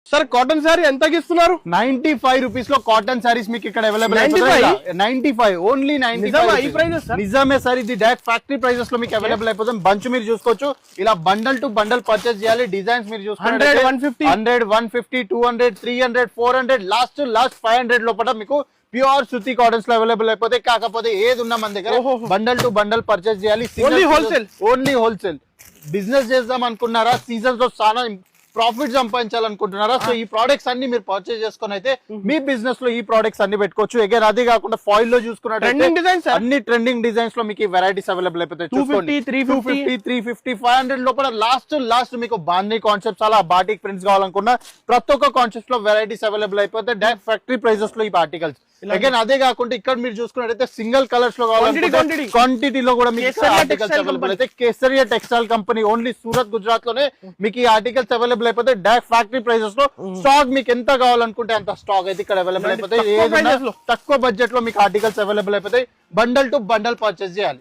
Sir cotton sorry ఎంతకి ఇస్తున్నారు? 95 rupees లో కాటన్ సారీస్ మీకు ఇక్కడ అవైలబుల్ 95 ఓన్లీ 95 నిజమే సార్. ఇది డైరెక్ట్ ఫ్యాక్టరీ ప్రైజెస్ లో మీకు అవైలబుల్ అయిపోతుంది. బంచ్ మీరు చూసుకోవచ్చు, ఇలా బండల్ టు బండల్ పర్చేస్ చేయాలి. డిజైన్స్ మీరు చూసుకోండి, 100 150 200 300 400 లాస్ట్ 500 లోపల మీకు ప్యూర్ సుతి కాటన్స్ లో అవైలబుల్ అయిపోతాయి. కాకపోతే ఏది ఉన్నా మన దగ్గర బండల్ టు బండల్ పర్చేస్ చేయాలి. ఓన్లీ హోల్సేల్ బిజినెస్ చేద్దాం అనుకున్నారా, సీజన్స్ లో చాలా ప్రాఫిట్ సంపాదించాలనుకుంటున్నారా, సో ఈ ప్రొడక్ట్స్ అన్ని మీరు పర్చేస్ చేసుకుని అయితే మీ బిజినెస్ లో ఈ ప్రొడక్ట్స్ అన్ని పెట్టుకోవచ్చు. అగైన్ అదే కాకుండా ఫాయిల్ లో చూసుకున్నట్టు అన్ని ట్రెండింగ్ డిజైన్స్ లో మీకు వెరైటీస్ అవైలబుల్ అయిపోతాయి. 250 350 500 లోపల లాస్ట్ మీకు బాందీ కాన్సెప్ట్స్ అలా బాటిక్ ప్రింట్స్ కావాలనుకున్నా ప్రతి ఒక్క కాన్సెప్ట్ లో వెరైటీస్ అవైలబుల్ అయిపోతాయి డైరెక్ట్ ఫ్యాక్టరీ ప్రైజెస్ లో ఈ ఆర్టికల్స్. అగైన్ అదే కాకుండా ఇక్కడ మీరు చూసుకున్నట్టయితే సింగిల్ కలర్స్ లో కావాలి, క్వాంటిటీలో కూడా మీకు ఆర్టికల్స్ అవైలబుల్ అయితే Kesariya textile company only Surat Gujarat లోనే మీకు ఈ ఆర్టికల్స్ అవైలబుల్ అయిపోతే డైరెక్ట్ ఫ్యాక్టరీ ప్రైజెస్ లో స్టాక్ మీకు ఎంత కావాలనుకుంటే అంత స్టాక్ అయితే ఇక్కడ అవైలబుల్ అయిపోతాయి. తక్కువ బడ్జెట్ లో మీకు ఆర్టికల్స్ అవైలబుల్ అయిపోతాయి. బండల్ టు బండల్ పర్చేస్ చేయాలి.